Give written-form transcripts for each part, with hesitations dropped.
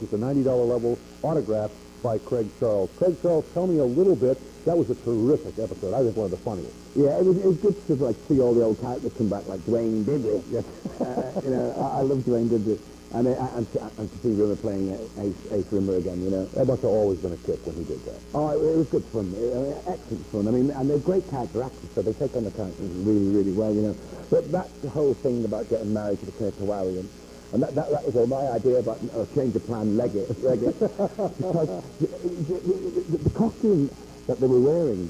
It's a $90 level autograph by Craig Charles. Craig Charles, tell me a little bit. That was a terrific episode. I think one of the funniest. Yeah, it was good to like see all the old characters come back, like Dwayne Dibley. Yes. I love Dwayne Dibley. And to see Rimmer playing Ace Rimmer again, That must have always been a kick when he did that. Oh, it was good fun. Excellent fun. I mean, and they're great character actors, so they take on the characters really, really well, But that whole thing about getting married to the kteh, and that was all my idea about change of plan, leg it. Because the costume that they were wearing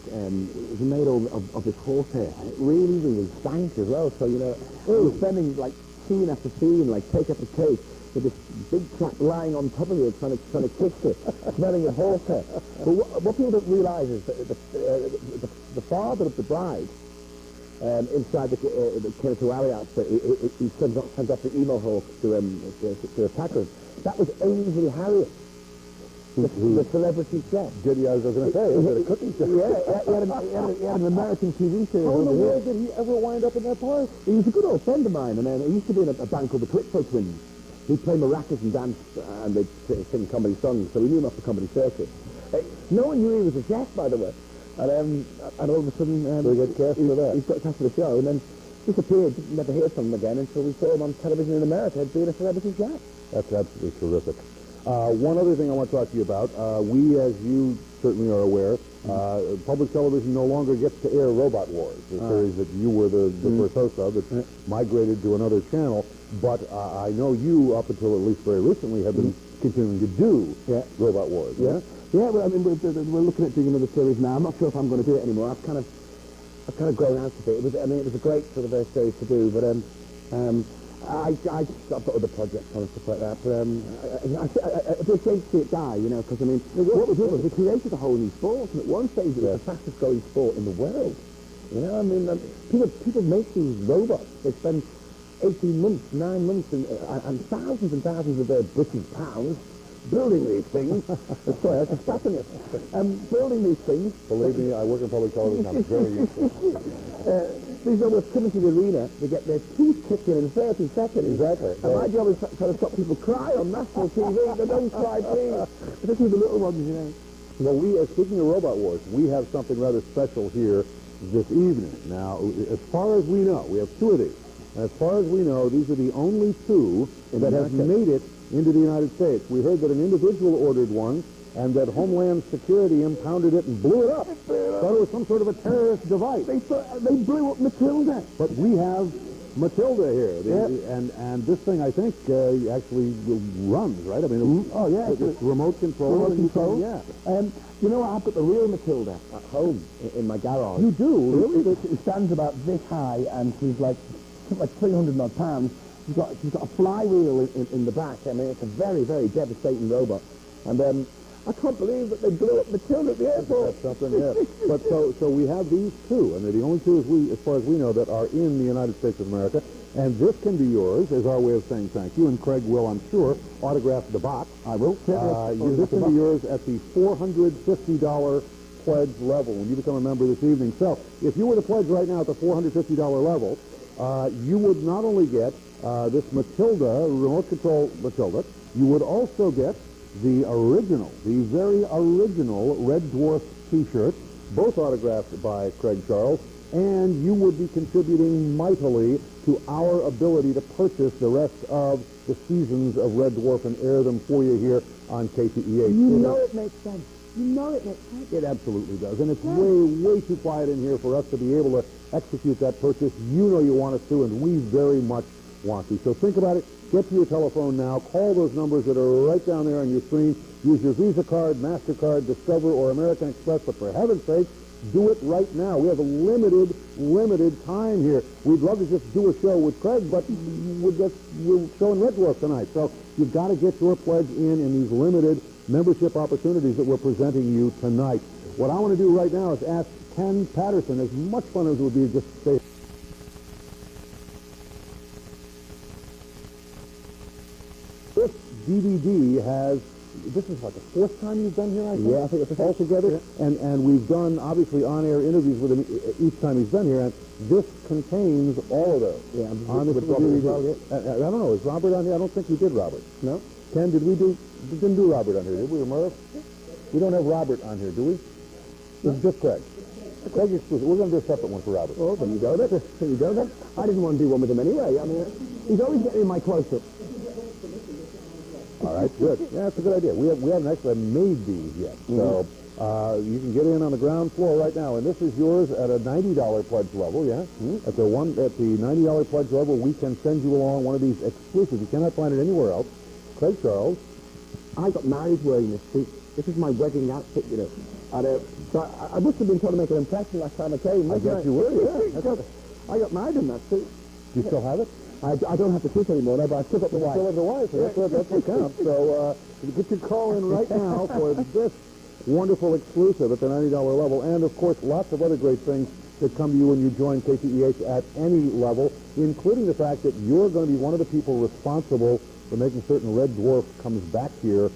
was made of this horsehair. And it really, really stank as well. So, we were spending like scene after scene, like take after take, with this big chap lying on top of you trying to kiss it, smelling of horsehair. But what people don't realise is that the father of the bride, inside the kteh outfit, he sends off the emo hawk to attack us. That was Ainsley Harriott, the celebrity chef. Did I was going to say, is it a cooking show? Yeah, he had an American TV series. How in the world did he ever wind up in that part? He was a good old friend of mine, and he used to be in a band called the Calypso Twins. He'd play maracas and dance, and they'd sing comedy songs, so we knew him off the comedy circuit. No one knew he was a chef, by the way. And all of a sudden, so he got cast for that. He got cast for the show, and then disappeared. Didn't never hear from him again until we saw him on television in America being a celebrity chef. That's absolutely terrific. One other thing I want to talk to you about. We, as you certainly are aware, public television no longer gets to air Robot Wars, the series that you were the first host of, that migrated to another channel. But I know you, up until at least very recently, have been continuing to do Robot Wars. Yeah. Yeah, well, I mean, we're looking at doing another series now. I'm not sure if I'm going to do it anymore. I've kind of grown out of it. It was a great sort of series to do, but I've got other projects on and stuff like that. But I feel ashamed to see it die, because I mean, what we did was we created a whole new sport, and at one stage it was the fastest growing sport in the world. I mean, people make these robots. They spend 18 months, 9 months, and thousands of their British pounds building these things. Sorry, that's just stopping it. Building these things. Believe me, I work in public television. I'm very used to it. These robots come into the arena, they get their teeth kicked in 30 seconds. Exactly. And my job is trying to stop people cry on national TV. They don't cry, please. Especially the little ones, Well, speaking of Robot Wars, we have something rather special here this evening. Now, as far as we know, we have two of these. As far as we know, these are the only two that have made it into the United States. We heard that an individual ordered one, and that Homeland Security impounded it and blew it up. Thought it was some sort of a terrorist device. They blew up Matilda. But we have Matilda here, and this thing, I think, actually runs, right? I mean, it's remote control. Remote control. Yeah. I've got the real Matilda at home in my garage. You do, really? It stands about this high, and she's like 300 odd pounds. She's got a flywheel in the back. I mean, it's a very, very devastating robot. And I can't believe that they blew up Matilda at the airport. That's something, yeah. But so we have these two, and they're the only two, as far as we know, that are in the United States of America. And this can be yours as our way of saying thank you. And Craig will, I'm sure, autograph the box. I will. This can be yours at the $450 pledge level when you become a member this evening. So if you were to pledge right now at the $450 level, you would not only get this Matilda, remote control Matilda, you would also get the very original Red Dwarf T-shirt, both autographed by Craig Charles, and you would be contributing mightily to our ability to purchase the rest of the seasons of Red Dwarf and air them for you here on KTEH. It makes sense. It makes sense. It absolutely does, and it's way too quiet in here for us to be able to execute that purchase. You know you want us to, and we very much want to. So think about it. Get to your telephone now. Call those numbers that are right down there on your screen. Use your Visa card, MasterCard, Discover, or American Express. But for heaven's sake, do it right now. We have a limited time here. We'd love to just do a show with Craig, but we're showing Red Dwarf tonight. So you've got to get your pledge in these limited membership opportunities that we're presenting you tonight. What I want to do right now is ask Ken Patterson, as much fun as it would be just to stay. This DVD has, this is like the fourth time you've been here, I think? Yeah, I think it's all together. Yeah. And we've done, obviously, on-air interviews with him each time he's been here, and this contains all of those. Yeah, on this DVD. I don't know, is Robert on here? I don't think you did, Robert. No? Ken, didn't do Robert on here, did we, or Merv? We don't have Robert on here, do we? This is just Craig. Craig exclusive. We're going to do a separate one for Robert. Oh, there you go then. There you go then. I didn't want to do one with him anyway. I mean, he's always getting in my close-up. All right, good. Yeah, that's a good idea. We haven't actually made these yet, so you can get in on the ground floor right now. And this is yours at a $90 pledge level, yeah? At the $90 pledge level, we can send you along one of these exclusives. You cannot find it anywhere else. Craig Charles. I got married wearing this suit. This is my wedding outfit, you know. And, so I must have been trying to make an impression last time I came. I guess you were, yeah. I got married in that suit. Do you still have it? I don't have the suit anymore now, but I still got the wife. Still have the wife, so that's what counts. So get your call in right now for this wonderful exclusive at the $90 level. And, of course, lots of other great things that come to you when you join KTEH at any level, including the fact that you're going to be one of the people responsible for making certain Red Dwarf comes back here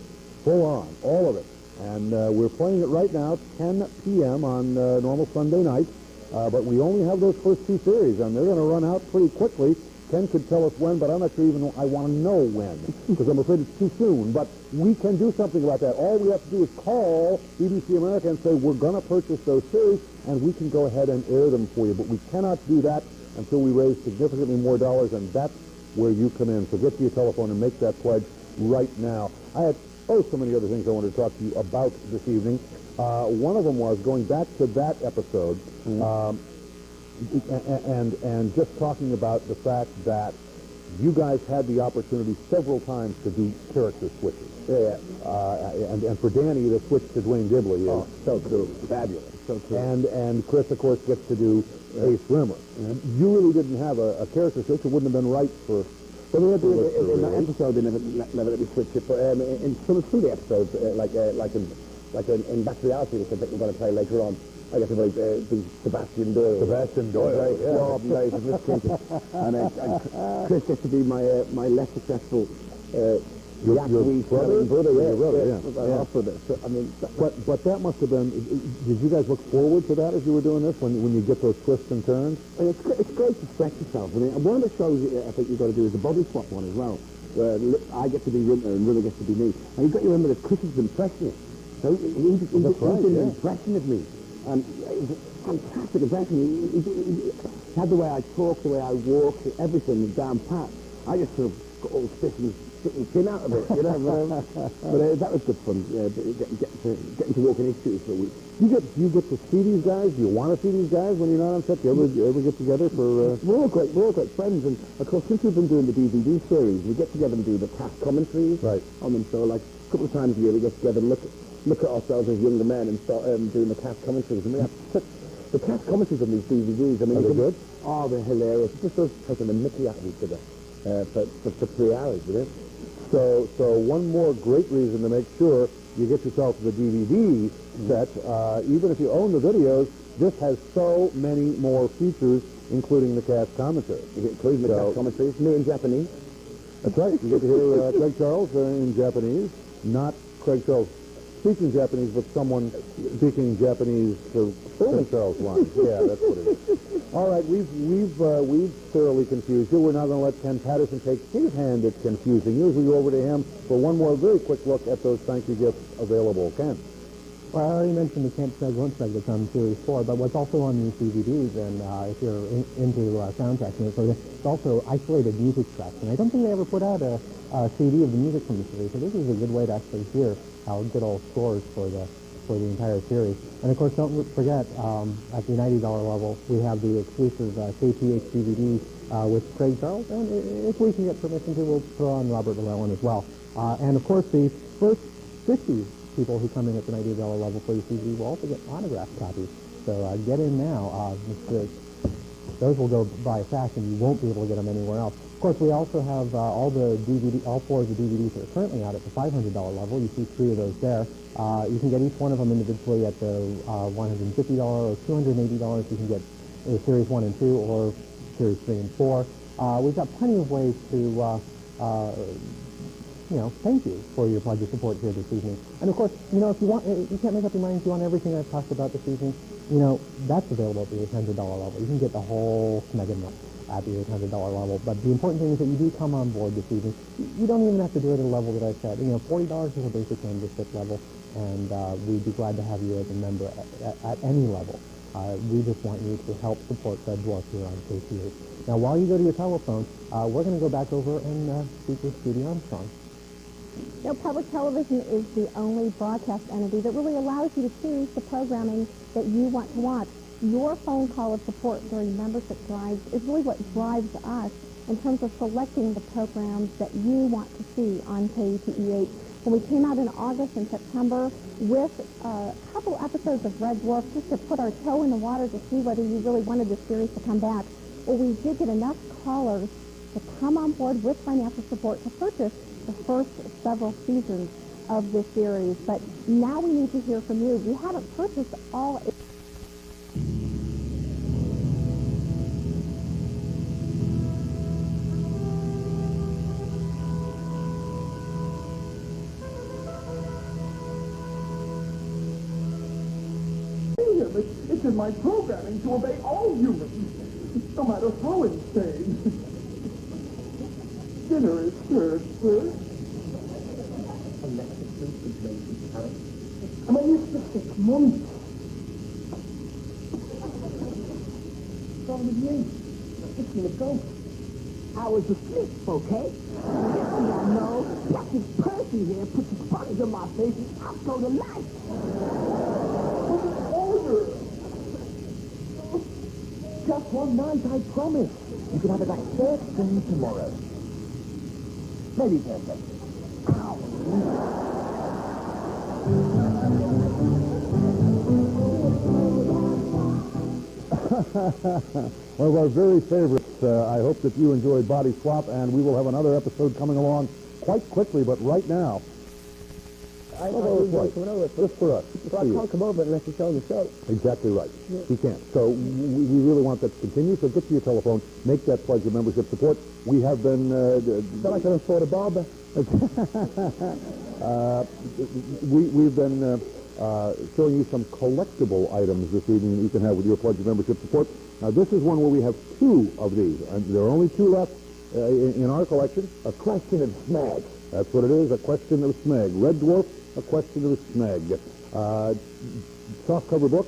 full on, all of it. And we're playing it right now, 10 p.m. on normal Sunday night. But we only have those first two series, and they're going to run out pretty quickly. Ken could tell us when, but I'm not sure even I want to know when, because I'm afraid it's too soon. But we can do something about that. All we have to do is call BBC America and say, we're going to purchase those series, and we can go ahead and air them for you. But we cannot do that until we raise significantly more dollars, and that's where you come in. So get to your telephone and make that pledge right now. I had so many other things I wanted to talk to you about this evening. One of them was going back to that episode, and just talking about the fact that you guys had the opportunity several times to do character switches. And for Danny, the switch to Dwayne Dibley is so cool, fabulous. So cool. And Chris, of course, gets to do Ace Rimmer. You really didn't have a character switch. It wouldn't have been right for... Well, in that episode, they never let me switch it. But in some of the episodes, like in Back to Reality, which I think we're going to play later on, I get to be Sebastian Doyle. Sebastian Doyle, Rob Blaze in this case. And Chris gets to be my less successful your brother, yeah. So, I mean, but that must have been. Did you guys look forward to that as you were doing this? When you get those twists and turns? It's great to stretch yourself. I mean, one of the shows I think you've got to do is the body swap one as well, where I get to be Rimmer and Rimmer gets to be me. And you've got to remember that Chris is an impressionist, so he did an impression of me. And it was a fantastic impression. He had the way I talk, the way I walk, everything down pat. I just sort of got all stiff and chin out of it, you know. But that was good fun, getting to walk in his shoes for a week. You get to see these guys? Do you want to see these guys when you're not on set? Do you ever get together for... We're all great friends. And, of course, since we've been doing the DVD series, we get together and do the cast commentaries on them. So, like, a couple of times a year, we get together and look at ourselves as younger men and start doing the cast commentaries. And we have the cast commentaries on these DVDs. I mean, are they good? Oh, they're hilarious. It's just us taking the mickey out of each other for 3 hours, you know. So one more great reason to make sure you get yourself the DVD set, even if you own the videos, this has so many more features, including the cast commentary. Including the cast commentaries, me in Japanese. That's right. You get to hear Craig Charles in Japanese, not Craig Charles speaking Japanese, but someone speaking Japanese to Craig Charles lines. Yeah, that's what it is. All right, we've thoroughly confused you. We're now going to let Ken Patterson take his hand at confusing you as we go over to him for one more very quick look at those thank you gifts available. Ken. Well, I already mentioned the Camp Snug Lunch Bag that's on Series 4, but what's also on these DVDs, and if you're into soundtracks, it's also isolated music tracks. And I don't think they ever put out a CD of the music from the series, so this is a good way to actually hear how good old scores for the entire series. And of course, don't forget, at the $90 level, we have the exclusive KTH DVD with Craig Charles, and if we can get permission to, we'll throw on Robert Llewellyn as well. And of course, the first 50 people who come in at the $90 level for the CD will also get autographed copies. So get in now. Those will go by fast, and you won't be able to get them anywhere else. Of course, we also have all 4 of the DVDs that are currently out at the $500 level. You see 3 of those there. You can get each one of them individually at the $150 or $280. You can get Series 1 and 2 or Series 3 and 4. We've got plenty of ways to thank you for your pledge of support here this evening. And of course, if you can't make up your mind if you want everything I've talked about this evening, that's available at the $800 level. You can get the whole Megan Milk. at the $800 level. But the important thing is that you do come on board this evening. You don't even have to do it at a level that I said. You know, $40 is a basic membership level, and we'd be glad to have you as a member at any level. We just want you to help support Red Dwarf here on KTH. Now, while you go to your telephone, we're going to go back over and speak with Judy Armstrong. You know, public television is the only broadcast entity that really allows you to choose the programming that you want to watch. Your phone call of support during membership drives is really what drives us in terms of selecting the programs that you want to see on KTEH. When we came out in August and September with a couple episodes of Red Dwarf just to put our toe in the water to see whether you really wanted the series to come back, well, we did get enough callers to come on board with financial support to purchase the first several seasons of this series. But now we need to hear from you. You haven't purchased all... It's in my programming to obey all humans, no matter how insane. Dinner is served first. I'm a used to 6 months. From the 6 minutes ago. I was asleep, okay? No, but this person here puts his sponge on my face and I'll go to life. What's an order? Just one night, I promise. You can have it like first thing tomorrow. Maybe Thursday. One of our very favorites. I hope that you enjoyed Body Swap, and we will have another episode coming along quite quickly, but right now... I know just for us. I can't come over unless you show the show. Exactly right. Yeah. He can't. So we really want that to continue. So get to your telephone, make that pledge of membership support. We have been... Then I can afford a barber. We've been showing you some collectible items this evening that you can have with your pledge of membership support. Now, this is one where we have 2 of these. And there are only 2 left in our collection. A question of smeg. That's what it is, a question of smeg. Red Dwarf, a question of smeg. Softcover book.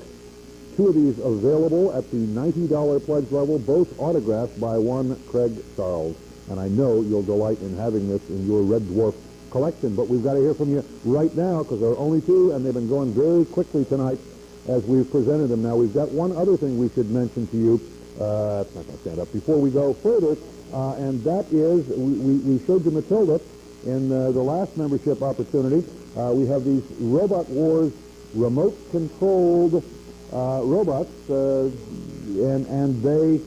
2 of these available at the $90 pledge level, both autographed by one Craig Charles. And I know you'll delight in having this in your Red Dwarf collection. But we've got to hear from you right now because there are only 2, and they've been going very quickly tonight as we've presented them. Now, we've got one other thing we should mention to you. It's not going to stand up before we go further, and that is we showed you Matilda in the last membership opportunity. We have these Robot Wars remote-controlled robots, and they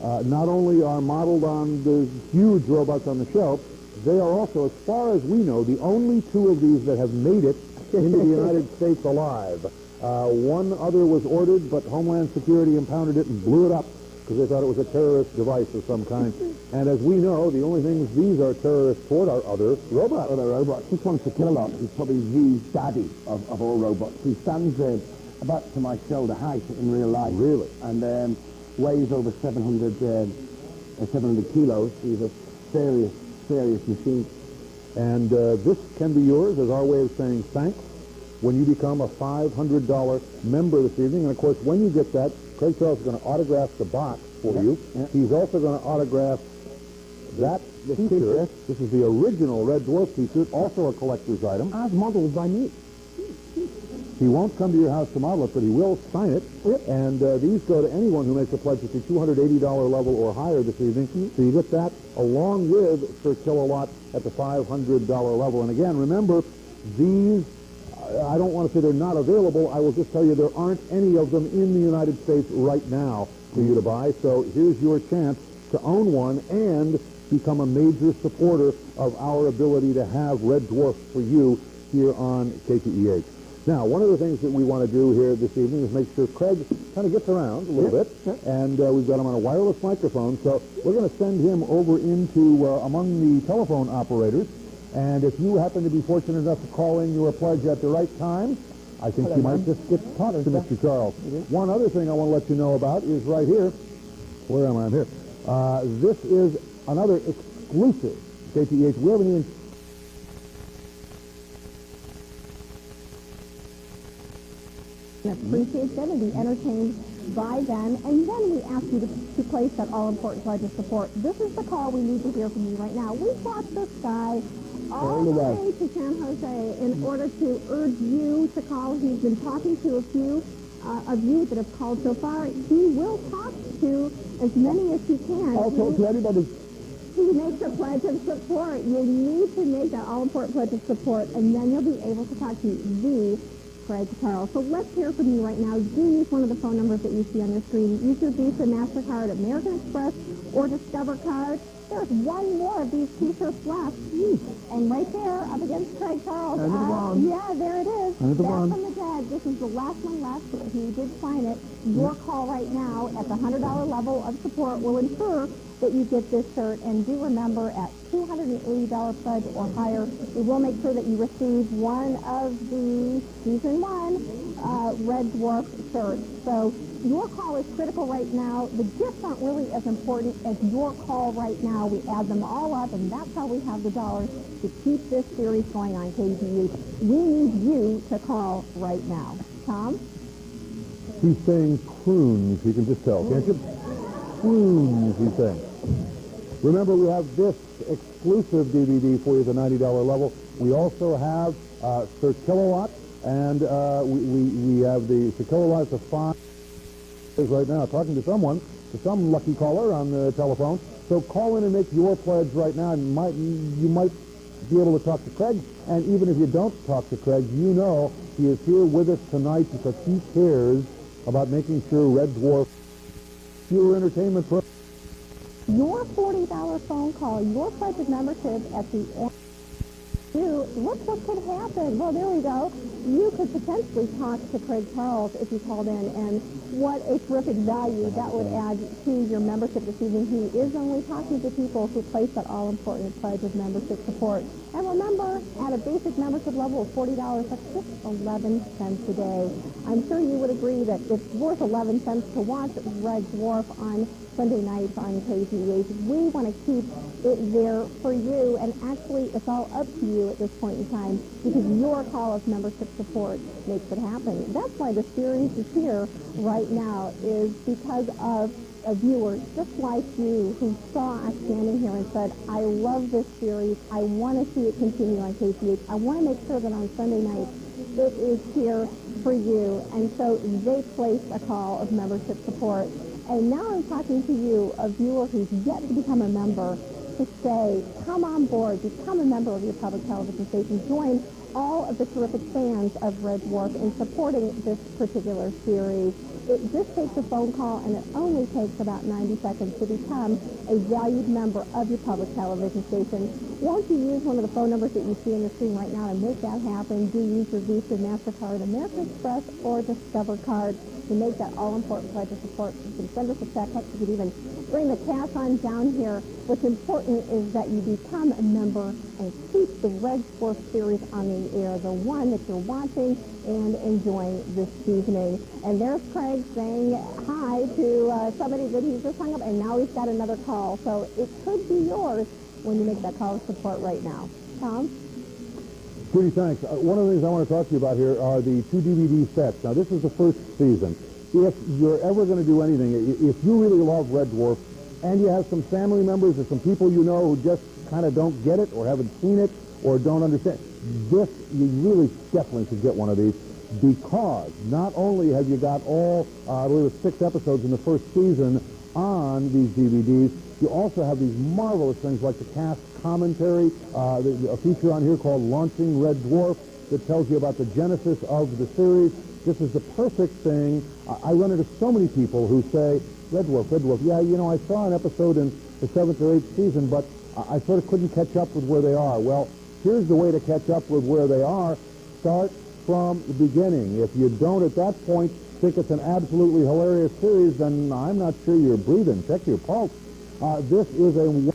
not only are modeled on the huge robots on the shelf, they are also, as far as we know, the only 2 of these that have made it into the United States alive. One other was ordered, but Homeland Security impounded it and blew it up because they thought it was a terrorist device of some kind. And as we know, the only things these are terrorists toward are other robots. Other robots. This one's to kill a lot. He's probably the daddy of all robots. He stands about to my shoulder height in real life. Really? And weighs over 700 kilos. He's a serious machine. And this can be yours as our way of saying thanks when you become a $500 member this evening. And, of course, when you get that, Craig Charles is going to autograph the box for you. Yeah. He's also going to autograph that T-shirt. This is the original Red Dwarf T-shirt, also a collector's item. As modeled by me. He won't come to your house to model it, but he will sign it. Yep. And these go to anyone who makes a pledge at the $280 level or higher this evening. So you get that along with Sir Kilowatt at the $500 level. And again, remember, these, I don't want to say they're not available. I will just tell you there aren't any of them in the United States right now for you to buy. So here's your chance to own one and become a major supporter of our ability to have Red Dwarf for you here on KTEH. Now, one of the things that we want to do here this evening is make sure Craig kind of gets around a little bit, and we've got him on a wireless microphone, so we're going to send him over into among the telephone operators, and if you happen to be fortunate enough to call in your pledge at the right time, I think you might just get talked to Mr. Charles. One other thing I want to let you know about is right here. Where am I? I'm here. This is another exclusive KTH. We haven't even... appreciate them and be entertained by them. And then we ask you to place that all-important pledge of support. This is the call we need to hear from you right now. We brought this guy all the way to San Jose in order to urge you to call. He's been talking to a few of you that have called so far. He will talk to as many as he can. I'll talk to everybody. He makes a pledge of support. You need to make that all-important pledge of support, and then you'll be able to talk to the Craig Carl. So let's hear from you right now. Do use one of the phone numbers that you see on your screen. Use your Visa, MasterCard, American Express, or Discover card. There's one more of these T-shirts left. And right there, up against Craig Carl's. Yeah, there it is. Back from the dead. This is the last one left. He did sign it. Your call right now at the $100 level of support will ensure that you get this shirt. And do remember, at $280 pledge or higher, we will make sure that you receive one of the Season 1 Red Dwarf shirts. So your call is critical right now. The gifts aren't really as important as your call right now. We add them all up, and that's how we have the dollars to keep this series going on KTH. We need you to call right now. Tom? He's saying prunes. You can just tell, can't you? Prunes, he's saying. Remember, we have this exclusive DVD for you at the $90 level. We also have Sir Kilowatt, and we have the Sir Kilowatt for 5 right now, talking to some lucky caller on the telephone. So call in and make your pledge right now, and you might be able to talk to Craig. And even if you don't talk to Craig, you know he is here with us tonight because he cares about making sure Red Dwarf pure entertainment for your $40 phone call, your pledge of membership at the end. Look what could happen. Well, there we go. You could potentially talk to Craig Charles if you called in, and what a terrific value that would add to your membership this evening. He is only talking to people who place that all-important pledge of membership support. And remember, at a basic membership level of $40, that's just 11 cents a day. I'm sure you would agree that it's worth 11 cents to watch Red Dwarf on Sunday nights on KTH. We want to keep it there for you, and actually it's all up to you at this point in time because your call of membership support makes it happen. That's why the series is here right now, is because of a viewer just like you who saw us standing here and said, I love this series. I want to see it continue on KTH. I want to make sure that on Sunday nights it is here for you. And so they placed a call of membership support. And now I'm talking to you, a viewer who's yet to become a member, to say, come on board, become a member of your public television station, join all of the terrific fans of Red Dwarf in supporting this particular series. It just takes a phone call, and it only takes about 90 seconds to become a valued member of your public television station. Won't you use one of the phone numbers that you see on the screen right now to make that happen? Do use your Visa, MasterCard, American Express, or Discover card to make that all-important pledge of support. You can send us a check. Heck, you could even bring the cash on down here. What's important is that you become a member and keep the Red Dwarf series on the air, the one that you're watching and enjoying this evening. And there's Craig saying hi to somebody that he's just hung up, and now he's got another call. So it could be yours when you make that call of support right now. Tom? Judy, thanks. One of the things I want to talk to you about here are the 2 DVD sets. Now, this is the first season. If you're ever going to do anything, if you really love Red Dwarf and you have some family members or some people you know who just kind of don't get it or haven't seen it or don't understand, you really definitely should get one of these, because not only have you got all, I believe it's 6 episodes in the first season on these DVDs, you also have these marvelous things like the cast commentary, a feature on here called Launching Red Dwarf that tells you about the genesis of the series. This is the perfect thing. I run into so many people who say, Red Dwarf, yeah, you know, I saw an episode in the 7th or 8th season, but I sort of couldn't catch up with where they are. Well, here's the way to catch up with where they are. Start from the beginning. If you don't at that point think it's an absolutely hilarious series, then I'm not sure you're breathing. Check your pulse. This is a...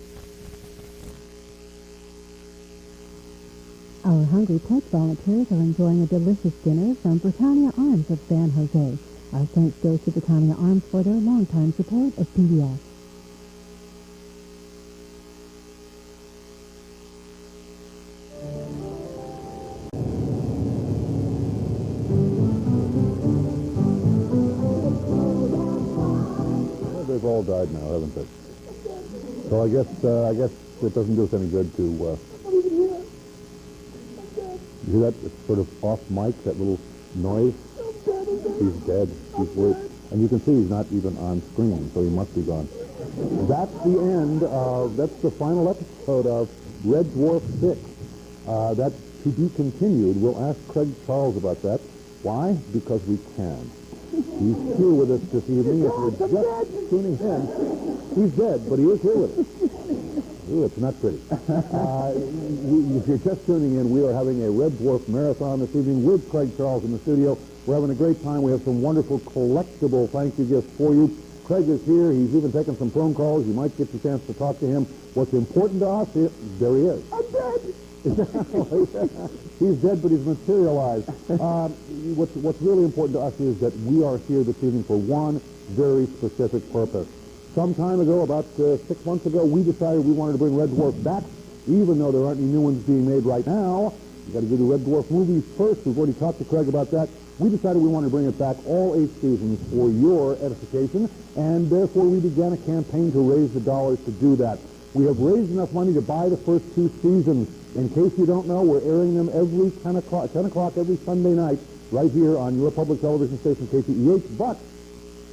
Our hungry pet volunteers are enjoying a delicious dinner from Britannia Arms of San Jose. Our thanks goes to Britannia Arms for their longtime support of PBS. all died now, haven't they? So I guess it doesn't do us any good to. You hear that? It's sort of off mic, that little noise. He's dead. He's worse. And you can see he's not even on screen, so he must be gone. That's the end of, that's the final episode of Red Dwarf 6. That's to be continued. We'll ask Craig Charles about that. Why? Because we can. He's here with us this evening. If you're just tuning in, he's dead, but he is here with us. Ooh, it's not pretty. If you're just tuning in, we are having a Red Dwarf marathon this evening with Craig Charles in the studio. We're having a great time. We have some wonderful collectible thank you gifts for you. Craig is here. He's even taken some phone calls. You might get the chance to talk to him. What's important to us, there he is. I'm dead. He's dead, but he's materialized. What's really important to us is that we are here this evening for one very specific purpose. Some time ago, about 6 months ago, we decided we wanted to bring Red Dwarf back, even though there aren't any new ones being made right now. We've got to do the Red Dwarf movies first. We've already talked to Craig about that. We decided we wanted to bring it back all 8 seasons for your edification, and therefore we began a campaign to raise the dollars to do that. We have raised enough money to buy the first 2 seasons. In case you don't know, we're airing them every 10 o'clock every Sunday night right here on your public television station, KTEH, but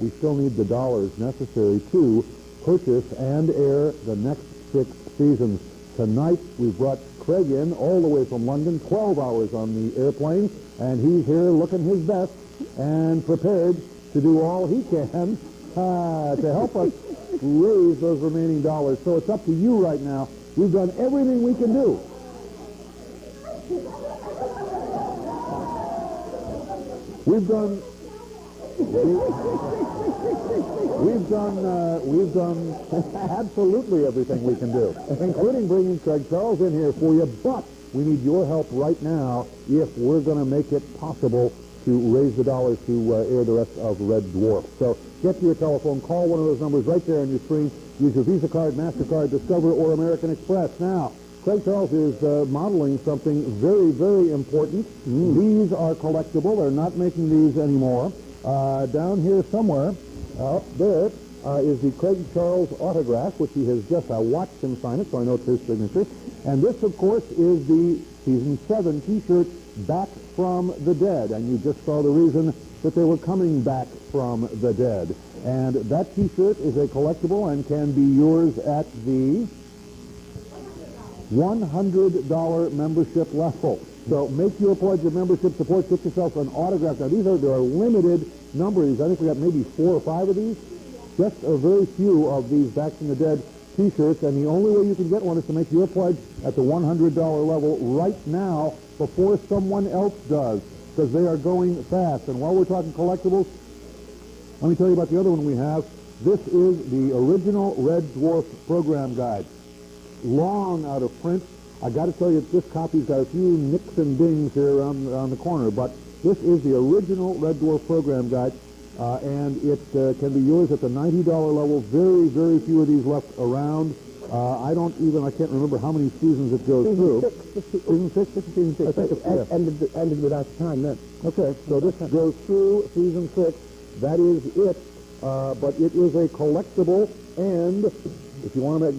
we still need the dollars necessary to purchase and air the next 6 seasons. Tonight, we've brought Craig in all the way from London, 12 hours on the airplane, and he's here looking his best and prepared to do all he can to help us raise those remaining dollars. So it's up to you right now. We've done everything we can do. We've done absolutely everything we can do, including bringing Craig Charles in here for you, but we need your help right now if we're going to make it possible to raise the dollars to air the rest of Red Dwarf. So get to your telephone, call one of those numbers right there on your screen, use your Visa card, MasterCard, Discover, or American Express. Now, Craig Charles is modeling something very, very important. These are collectible. They're not making these anymore. Down here somewhere, there is the Craig Charles autograph, which he has just watched him sign it, so I know it's his signature. And this, of course, is the Season 7 T-shirt, Back from the Dead. And you just saw the reason that they were coming back from the dead. And that T-shirt is a collectible and can be yours at the $100 membership level. So make your pledge of membership support. Get yourself an autograph. Now, there are limited numbers. I think we got maybe 4 or 5 of these. Just a very few of these Back from the Dead T-shirts, and the only way you can get one is to make your pledge at the $100 level right now before someone else does, because they are going fast. And while we're talking collectibles, let me tell you about the other one we have. This is the original Red Dwarf program guide. Long out of print. I got to tell you, this copy's got a few nicks and dings here on the corner, but this is the original Red Dwarf program guide, and it can be yours at the $90 level. Very, very few of these left around. I can't remember how many seasons it goes through. Season 6? This is season 6. I think it's ended without time then. Okay, so this goes through season 6. That is it, but it is a collectible, and if you want to,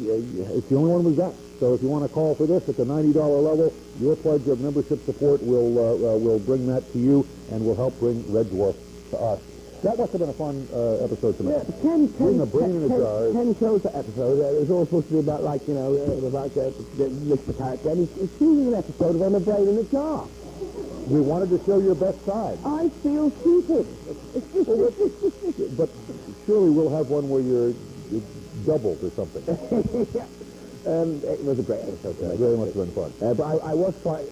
it's the only one we've got. So if you want to call for this at the $90 level, your pledge of membership support will bring that to you and will help bring Red Dwarf to us. That must have been a fun episode tonight. Yeah, Bring a brain in a jar. 10 shows an episode. It was all supposed to be about, like, about the character. And it's usually an episode of On a Brain in a Jar. We wanted to show your best side. I feel stupid. But surely we'll have one where you're doubled or something. It was a great episode. It really must have been fun. But I was quite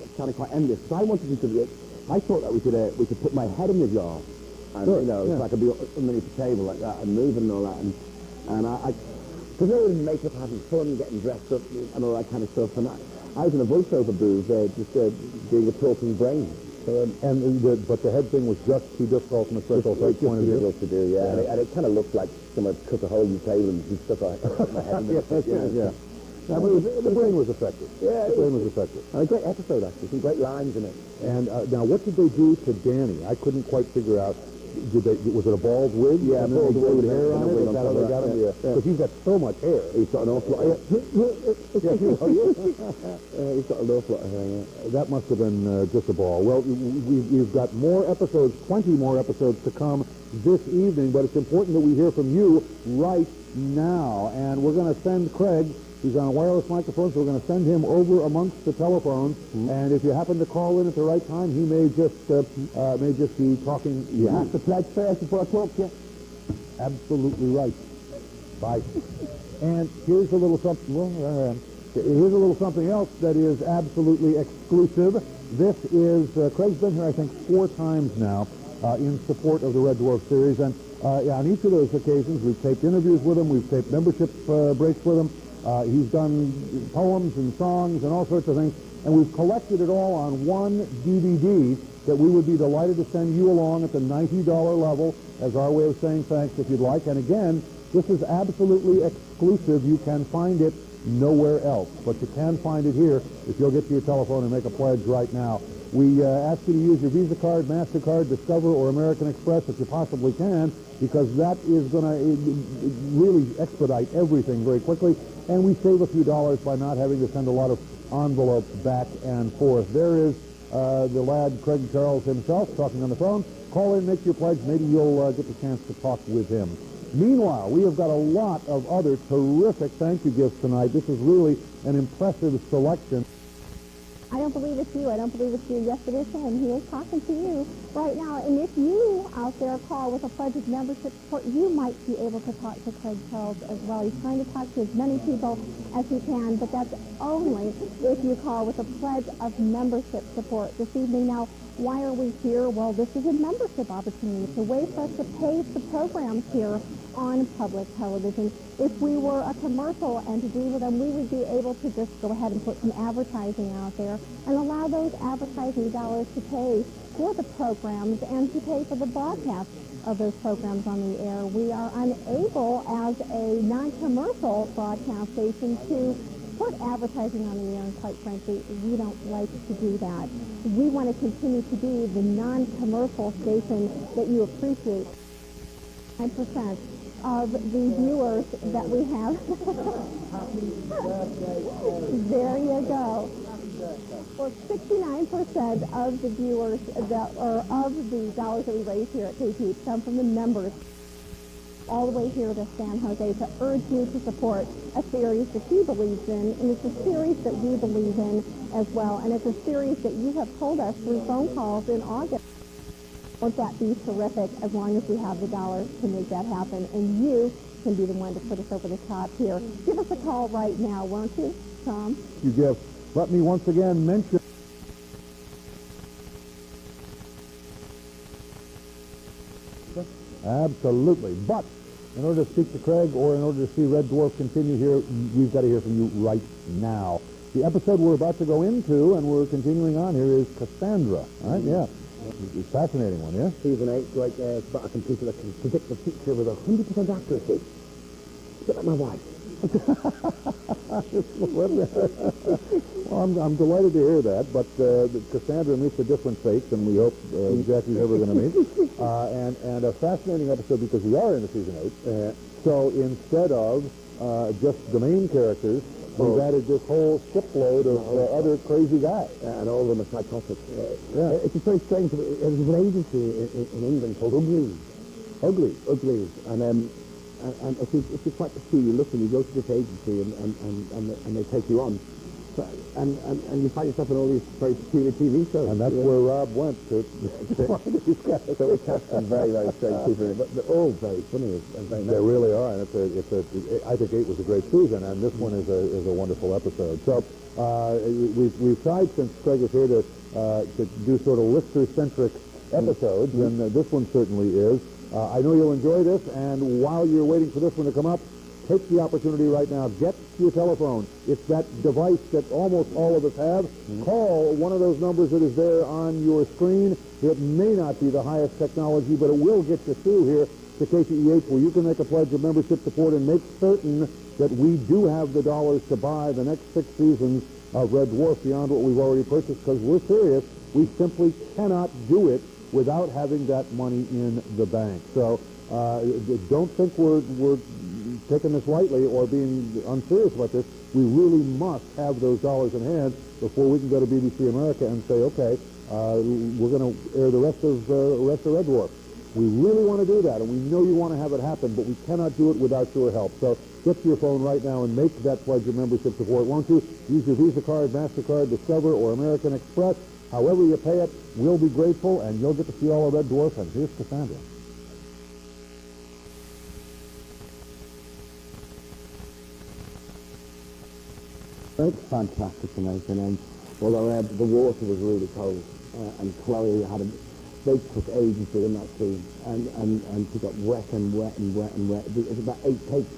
envious. So I wanted to I thought that we could put my head in the jar. And, sure, so I could be underneath the table like that and moving and all that. And I because they were in makeup, having fun, getting dressed up and all that kind of stuff. And I was in a voiceover booth just doing a talking brain. But the head thing was just too difficult from a special effects point of view. To do, yeah. And it kind of looked like someone cut a hole in the table and stuff like my head in it. Yeah. No, but the brain was effective. Yeah, the brain was effective. And a great episode, actually. Some great lines in it. And now, what did they do to Danny? I couldn't quite figure out. was it a bald wig? Yeah, and bald then they wig glued hair and on a it. wig Is on that how top they of got that, him? yeah. Because he's got so much hair. He's got an awful lot. He's got an awful lot of hair, yeah. That must have been just a ball. Well, we've got more episodes, 20 more episodes to come this evening, but it's important that we hear from you right now. And we're going to send Craig, he's on a wireless microphone, so we're going to send him over amongst the telephones. And if you happen to call in at the right time, he may just be talking. You have to pledge first before I talk to you. Absolutely right. Bye. And here's a little something. Here's a little something else that is absolutely exclusive. This is Craig's been here, I think, 4 times now in support of the Red Dwarf series, and on each of those occasions, we've taped interviews with him, we've taped membership breaks with him. He's done poems and songs and all sorts of things, and we've collected it all on one DVD that we would be delighted to send you along at the $90 level as our way of saying thanks if you'd like. And again, this is absolutely exclusive. You can find it nowhere else, but you can find it here if you'll get to your telephone and make a pledge right now. We ask you to use your Visa card, MasterCard, Discover, or American Express if you possibly can, because that is going to really expedite everything very quickly, and we save a few dollars by not having to send a lot of envelopes back and forth. There is the lad Craig Charles himself talking on the phone. Call in, make your pledge. Maybe you'll get the chance to talk with him. Meanwhile, we have got a lot of other terrific thank you gifts tonight. This is really an impressive selection. I don't believe it's you. I don't believe it's you. Yes, it is him. He is talking to you right now. And if you out there call with a pledge of membership support, you might be able to talk to Craig Charles as well. He's trying to talk to as many people as he can, but that's only if you call with a pledge of membership support this evening. Now, why are we here? Well, this is a membership opportunity. It's a way for us to pay the programs here on public television. If we were a commercial entity, well, then we would be able to just go ahead and put some advertising out there and allow those advertising dollars to pay for the programs and to pay for the broadcast of those programs on the air. We are unable, as a non-commercial broadcast station, to put advertising on the air, and quite frankly, we don't like to do that. We want to continue to be the non-commercial station that you appreciate. 9% of the viewers that we have. There you go. Well, 69% of the viewers that, or of the dollars that we raise here at KT come from the members all the way here to San Jose to urge you to support a series that he believes in, and it's a series that we believe in as well, and it's a series that you have told us through phone calls in August. Won't that be terrific as long as we have the dollars to make that happen, and you can be the one to put us over the top here. Give us a call right now, won't you, Tom? You give. Let me once again mention absolutely. But in order to speak to Craig or in order to see Red Dwarf continue here, we've got to hear from you right now. The episode we're about to go into, and we're continuing on here, is Cassandra. Right? Yeah. It's a fascinating one, yeah? Season 8, like it's about a computer that can predict the future with 100% accuracy. It's a bit like my wife. Well, I'm delighted to hear that, but Cassandra meets a different fate than we hope Jackie's ever going to meet. And a fascinating episode because we are into season 8. So instead of just the main characters, we've added this whole shipload of other crazy guys. And all of them are psychotic. Yeah. It's very strange. There's an agency in England called Uglies. Uglies. And if you're quite peculiar looking, you go to this agency and they take you on. So, and you find yourself in all these very peculiar TV shows. And that's where Rob went to find these guys. So we cast some very, very strange people, but they're all very funny and very nice. They really are, and I think 8 was a great season, and this one is a wonderful episode. So we've tried, since Craig is here, to do sort of listener-centric episodes, and this one certainly is. I know you'll enjoy this, and while you're waiting for this one to come up, take the opportunity right now. Get to your telephone. It's that device that almost all of us have. Call one of those numbers that is there on your screen. It may not be the highest technology, but it will get you through here to KTEH, where you can make a pledge of membership support and make certain that we do have the dollars to buy the next 6 seasons of Red Dwarf beyond what we've already purchased, because we're serious. We simply cannot do it without having that money in the bank. So don't think we're taking this lightly or being unserious about this. We really must have those dollars in hand before we can go to BBC America and say, okay, we're going to air the rest of Red Dwarf. We really want to do that, and we know you want to have it happen, but we cannot do it without your help. So get to your phone right now and make that pledge of membership support, won't you? Use your Visa card, MasterCard, Discover, or American Express. However you pay it, we'll be grateful, and you'll get to see all of Red Dwarf. And here's Cassandra. It's fantastic tonight, and although the water was really cold, and Chloe they took ages doing that scene, and she got wet and wet and wet and wet. It was about 8 takes.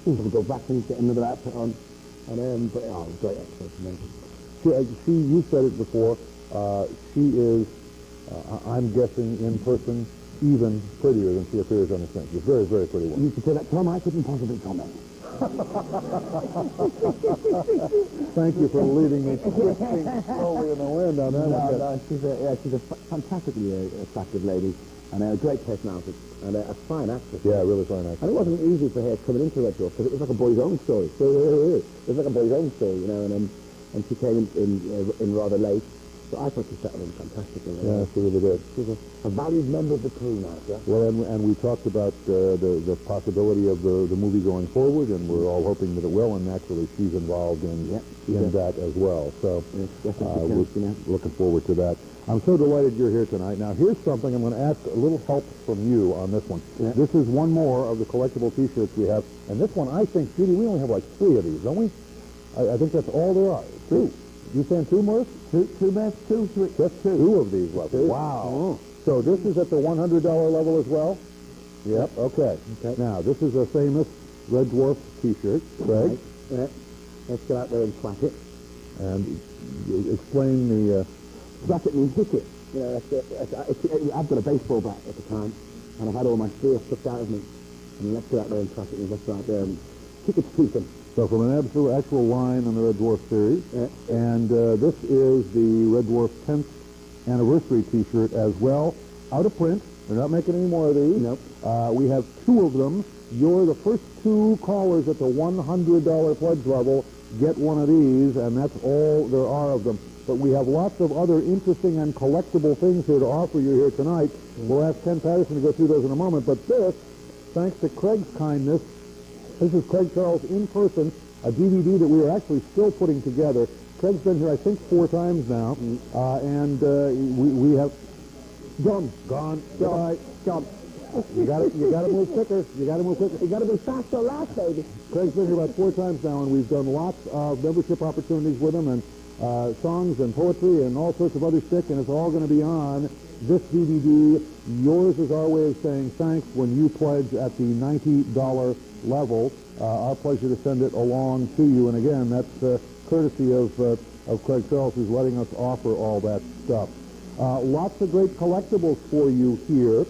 So we go back and get another outfit on, and but it was a great episode for me. You said it before. She is, I'm guessing, in person, even prettier than she appears on the screen. She's a very, very pretty woman. You could say that, Tom. I couldn't possibly comment. Thank you for leading me twisting slowly in the wind on that one. No, she's a fantastically attractive lady, and a great personality, and a fine actress. Yeah, really fine actress. And it wasn't easy for her coming into Red Dwarf, because it was like a boy's own story. It was like a boy's own story, you know, and she came in rather late. So I thought she settled in fantastically. Yeah, she really did. She's a valued member of the crew now, yeah? Well, and we talked about the possibility of the movie going forward, and we're all hoping that it will, and naturally she's involved in that as well. So we're looking forward to that. I'm so delighted you're here tonight. Now, here's something. I'm going to ask a little help from you on this one. Yeah. This is one more of the collectible T-shirts we have, and this one, I think, Judy, we only have like 3 of these, don't we? I think that's all there are. 2. You saying 2, Morris? 2, Matt? 2, 3. Just 2 of these left. Wow. Oh. So this is at the $100 level as well? Yep. Okay. Now, this is a famous Red Dwarf T-shirt. Craig? Right. Yeah. Let's get out there and crack it. And explain the... Crack it means hit it. You know, I've got a baseball bat at the time, and I've had all my fear sucked out of me. And let's get out there and crack it, and let's go out there and kick its teeth in. So from an actual line on the Red Dwarf series, and this is the Red Dwarf 10th anniversary T-shirt as well, out of print. They're not making any more of these. Nope. We have 2 of them. You're the first 2 callers at the $100 pledge level get one of these, and that's all there are of them. But we have lots of other interesting and collectible things here to offer you here tonight. We'll ask Ken Patterson to go through those in a moment, but this, thanks to Craig's kindness, this is Craig Charles in person, a DVD that we are actually still putting together. Craig's been here, I think, 4 times now, and we have... Gone. You got to move quicker. You got to be fast or last, baby. Craig's been here about 4 times now, and we've done lots of membership opportunities with him, and songs and poetry and all sorts of other stick, and it's all going to be on this DVD. Yours is our way of saying thanks when you pledge at the $90 level. Our pleasure to send it along to you. And again, that's courtesy of Craig Charles, who's letting us offer all that stuff. Lots of great collectibles for you here.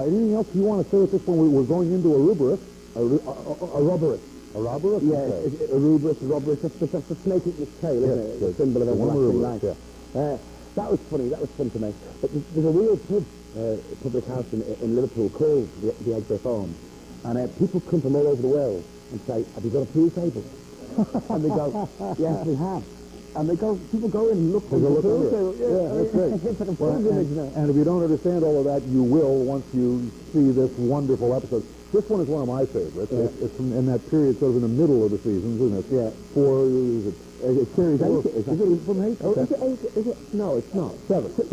Anything else you want to say at this point? We're going into a rubric. A rubric. A rubric? Yeah, okay. A rubric, that's the snake eating its tail, isn't it? The symbol of everlasting life. Yeah. That was funny. That was fun to me. But there's a real public house in Liverpool called the Eggbay Farm. And people come from all over the world and say, have you got a pool table? And they go, yes, we have. And people go in and look for the pool table. Yeah, that's great. It's like a pilgrimage now. And if you don't understand all of that, you will once you see this wonderful episode. This one is one of my favorites. Yeah. It's in that period, sort of in the middle of the seasons, isn't it? Yeah. It's series 8. Is it from 8? Oh, is it? No, it's not. 7. Okay.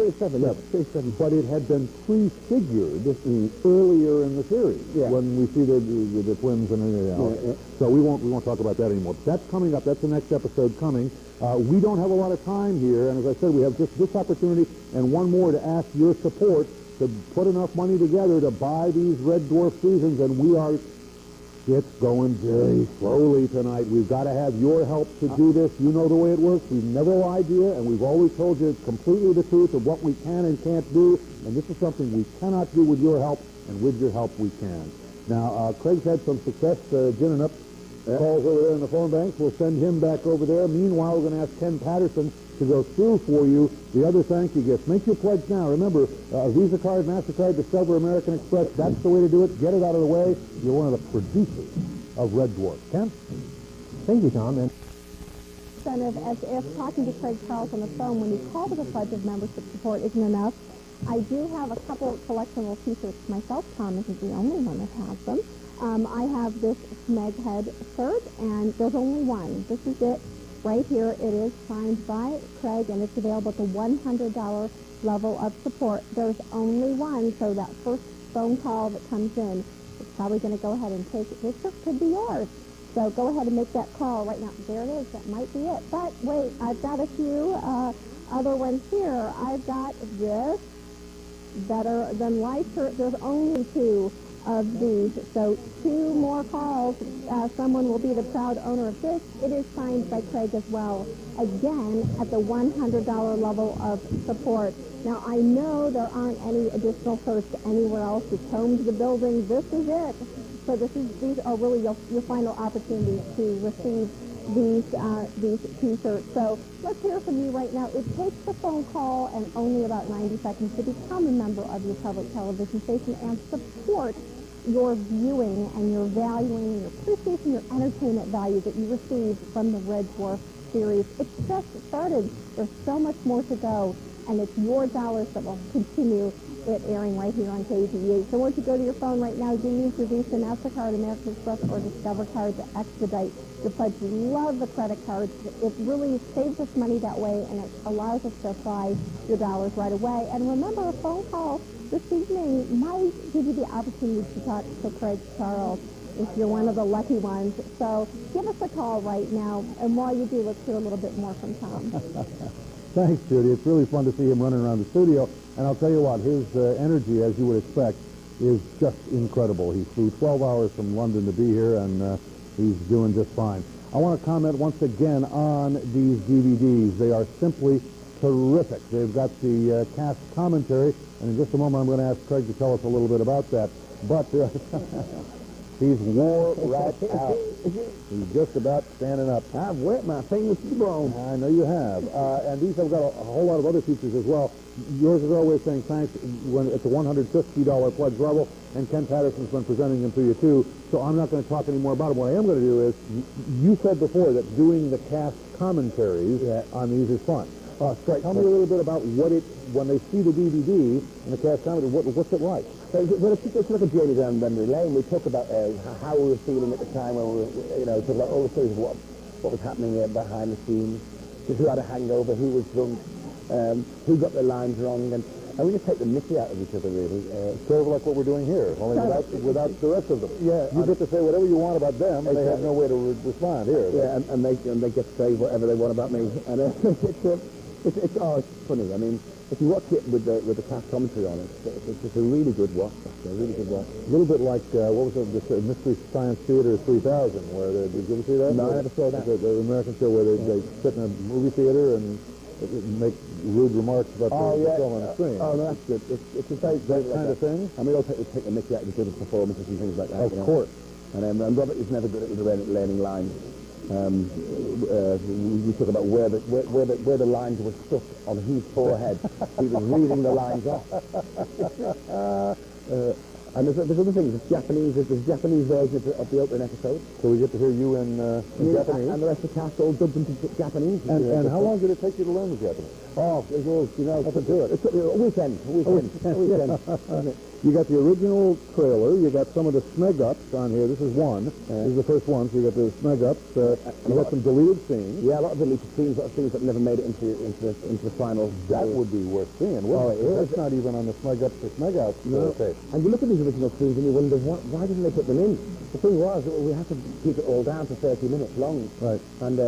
Series 7. But it had been prefigured earlier in the series when we see the twins and everything else. So we won't talk about that anymore. That's coming up. That's the next episode coming. We don't have a lot of time here, and as I said, we have just this opportunity and one more to ask your support to put enough money together to buy these Red Dwarf seasons, and it's going very slowly tonight. We've got to have your help to do this. You know the way it works. We've never lied to you, and we've always told you completely the truth of what we can and can't do, and this is something we cannot do with your help, and with your help we can. Now, Craig's had some success ginning up calls over there in the phone banks. We'll send him back over there. Meanwhile, we're going to ask Ken Patterson to go through for you the other thank you gifts. Make your pledge now. Remember, Visa card, MasterCard, Discover, American Express, that's the way to do it. Get it out of the way. You're one of the producers of Red Dwarf. Ken? Thank you, Tom. And as if talking to Craig Charles on the phone when you call with a pledge of membership support isn't enough, I do have a couple of collectible t-shirts myself. Tom isn't the only one that has them. I have this Smeghead shirt, and there's only one. This is it right here. It is signed by Craig, and it's available at the $100 level of support. There's only one, so that first phone call that comes in is probably going to go ahead and take it. This shirt could be yours. So go ahead and make that call right now. There it is. That might be it. But wait, I've got a few other ones here. I've got this Better Than Life shirt. There's only two of these. So 2 more calls. Someone will be the proud owner of this. It is signed by Craig as well. Again, at the $100 level of support. Now, I know there aren't any additional shirts anywhere else. You've combed the building. This is it. So these are really your final opportunities to receive these t-shirts. So let's hear from you right now. It takes a phone call and only about 90 seconds to become a member of your public television station and support your viewing and your valuing, your appreciation, your entertainment value that you receive from the Red Dwarf series. It's just started. There's so much more to go, and it's your dollars that will continue it airing right here on KTH. So why don't you go to your phone right now, do use your Visa, MasterCard, American Express, or Discover card to expedite your pledge. We love the credit cards. It really saves us money that way, and it allows us to apply your dollars right away. And remember, a phone call this evening might give you the opportunity to talk to Craig Charles if you're one of the lucky ones. So give us a call right now, and while you do, let's hear a little bit more from Tom. Thanks, Judy. It's really fun to see him running around the studio. And I'll tell you what, his energy, as you would expect, is just incredible. He flew 12 hours from London to be here, and he's doing just fine. I want to comment once again on these DVDs. They are simply terrific. They've got the cast commentary, and in just a moment I'm going to ask Craig to tell us a little bit about that. But he's wore right out. He's just about standing up. I've wet my fingers to the bone. I know you have. And these have got a whole lot of other features as well. Yours is always saying thanks when it's a $150 pledge level, and Ken Patterson's been presenting them to you too, so I'm not going to talk any more about them. What I am going to do is, you said before that doing the cast commentaries on these is fun. Great. Tell me a little bit about when they see the DVD and the cast commentary, what's it like? Well, it's like a journey down memory lane. We talk about how we were feeling at the time when we were, talk about all the stories of what was happening behind the scenes, who had a hangover, who was drunk, who got their lines wrong, and we just take the mickey out of each other, really. Sort of like what we're doing here, only without the rest of them. Yeah, you get to say whatever you want about them, and they have no way to respond here. Yeah, and they get to say whatever they want about me, and it's funny. I mean, if you watch it with the cast commentary on it, it's a really good watch. A really good watch. A little bit like what was it, Mystery Science Theater 3000, where did you ever see that? No, I never saw that. The American show where they sit in a movie theater and make rude remarks about the film on the screen. Oh, no, that's good. It's a very that kind of thing. I mean, they'll take the mickey out of the performances and things like that. Of course. And Robert is never good at learning lines. We talk about where the lines were stuck on his forehead. He was reading the lines off. And there's other things. There's a Japanese version of the opening episode. So we get to hear you in Japanese. And the rest of the cast all dubbed into Japanese. And how long did it take you to learn the Japanese? Oh, it was, Up to it. It's a weekend. You got the original trailer. You got some of the Smeg-ups on here. This is one. This is the first one. So you got the Smeg-ups. You got some deleted scenes. Yeah, a lot of deleted scenes, a lot of things that never made it into the final. That would be worth seeing, wouldn't it? That's not even on the Smeg-ups or Smeg-outs. No. Okay. And you look at these original scenes and you wonder, why didn't they put them in? The thing was, we had to keep it all down to 30 minutes long. Right. And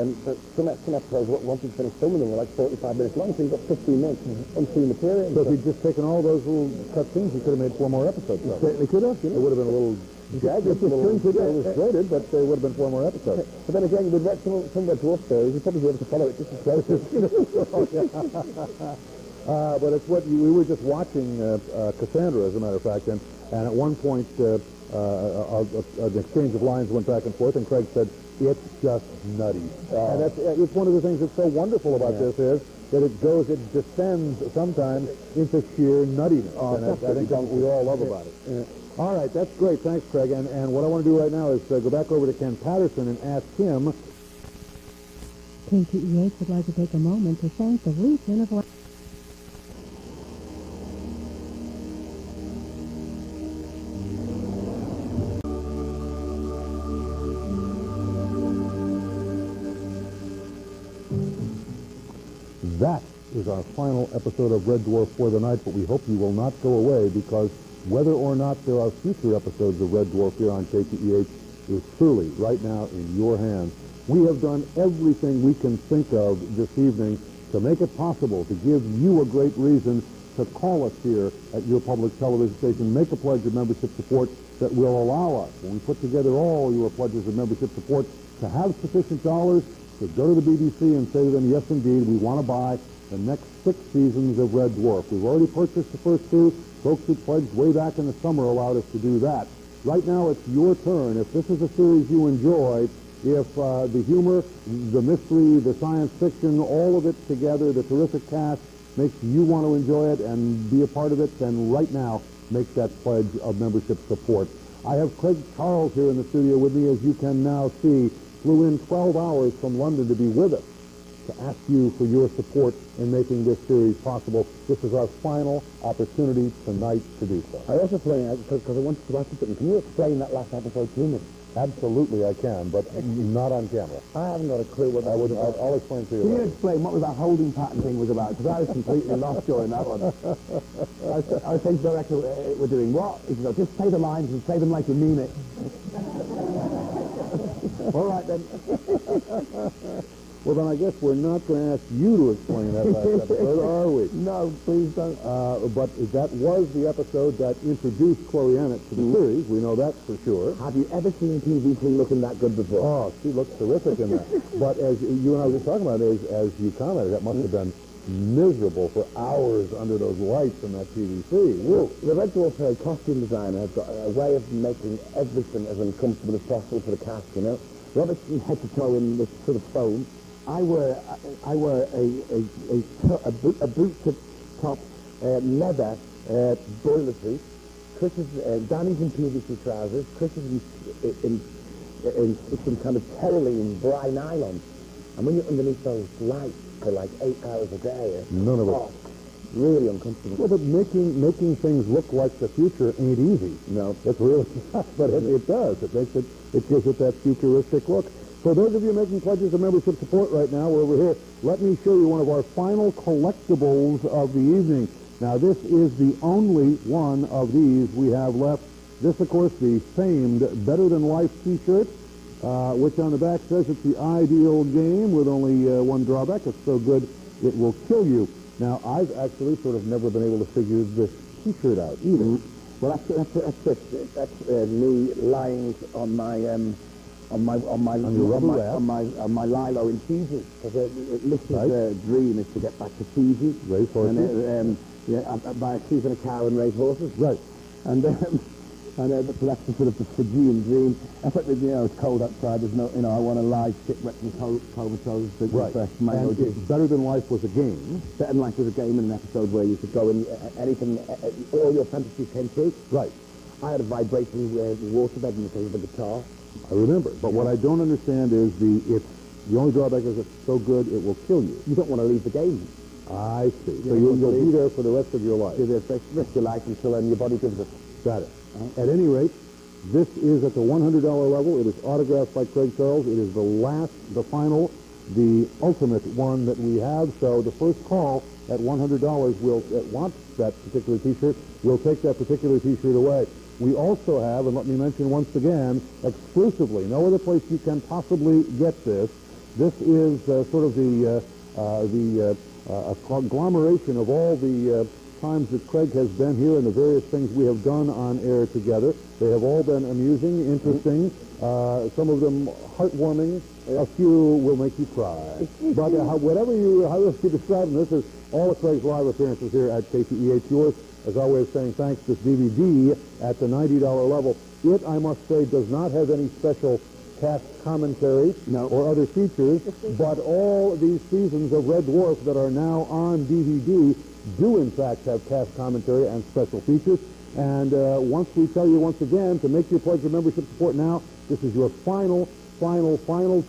some episodes, once you finish filming them, were like 45 minutes long, so you've got 15 minutes unseen material. So if you'd just taken all those little cut scenes, you could have made 4 more episodes. You certainly could have. It would have been a little jagged, a little illustrated, but there would have been 4 more episodes. But then again, with some Red Dwarf stories, you'd probably be able to follow it just as close. But it's what we were just watching Cassandra, as a matter of fact, and at one point an exchange of lines went back and forth, and Craig said, it's just nutty. And it's one of the things that's so wonderful about this is that it descends sometimes into sheer nuttiness. And I think that's what we all love about it. Yeah. All right, that's great. Thanks, Craig. And what I want to do right now is go back over to Ken Patterson and ask him. KTEH would like to take a moment to thank the Legion of Life. That is our final episode of Red Dwarf for the night, but we hope you will not go away, because whether or not there are future episodes of Red Dwarf here on KTEH is truly right now in your hands. We have done everything we can think of this evening to make it possible to give you a great reason to call us here at your public television station. Make a pledge of membership support that will allow us, when we put together all your pledges of membership support, to have sufficient dollars to go to the BBC and say to them, yes, indeed, we want to buy the next 6 seasons of Red Dwarf. We've already purchased the first 2. Folks who pledged way back in the summer allowed us to do that. Right now, it's your turn. If this is a series you enjoy, if the humor, the mystery, the science fiction, all of it together, the terrific cast, makes you want to enjoy it and be a part of it, then right now, make that pledge of membership support. I have Craig Charles here in the studio with me, as you can now see. Flew in 12 hours from London to be with us, to ask you for your support in making this series possible. This is our final opportunity tonight to do so. I also flew in, because I wanted to ask you something. Can you explain that last episode to me? Absolutely I can, but not on camera. I haven't got a clue what that was about. I'll explain to you. Can you explain what was that holding pattern thing was about? Because I was completely lost during that one. I was saying to the director, we're doing what? He said, just say the lines and say them like you mean it. All right, then. Well, then I guess we're not going to ask you to explain that last episode, are we? No, please don't. But that was the episode that introduced Chloe Annett to the series. We know that for sure. Have you ever seen PVT looking that good before? Oh, she looks terrific in that. But as you and I were just talking about, as you commented, that must have been miserable for hours under those lights in that PVC. Well, the Red Dwarf costume designer has got a way of making everything as uncomfortable as possible for the cast, you know. Robert's head to toe in this sort of foam. I wear a boot to top leather boiler suit. Chris is Danny's in PVC trousers. Chris is in some kind of terylene bry nylon. And when you're underneath those lights for like 8 hours a day, none of it. Really uncomfortable. Well, but making things look like the future ain't easy. No, it's really not, but it does. It gives it that futuristic look. For those of you making pledges of membership support right now, we're over here. Let me show you one of our final collectibles of the evening. Now, this is the only one of these we have left. This, of course, the famed Better Than Life T-shirt, which on the back says it's the ideal game with only one drawback. It's so good it will kill you. Now, I've actually sort of never been able to figure this T-shirt out either. Mm-hmm. Well, that's me lying on my Lilo in Fiji. Because Lister's dream is to get back to Fiji. Race horses. Buy a sheep and a cow and race horses. Right. And so that's the sort of the Fijian dream. I thought, it's cold outside. There's no, I want to lie shipwrecked and comatose. Right. And it's Better Than Life was a game. Better Than Life was a game in an episode where you could go and anything, all your fantasies came true. Right. I had a vibrating waterbed in the shape of a guitar. I remember. But what I don't understand is the only drawback is it's so good it will kill you. You don't want to leave the game. I see. So you'll be there for the rest of your life. You're there for the rest of your life until your body gives it. Got it. At any rate, this is at the $100 level. It is autographed by Craig Charles. It is the final, the ultimate one that we have. So the first call at $100 wants that particular T-shirt. We'll take that particular T-shirt away. We also have, and let me mention once again, exclusively, no other place you can possibly get this. This is sort of the conglomeration of all the times that Craig has been here and the various things we have done on air together. They have all been amusing, interesting, some of them heartwarming. A few will make you cry. But however you describe them, this is all of Craig's live appearances here at KTEH. Yours, as always, saying thanks. This DVD at the $90 level. It, I must say, does not have any special cast commentary or other features, but all these seasons of Red Dwarf that are now on DVD do, in fact, have cast commentary and special features. And once we tell you once again to make your pledge of membership support now, this is your final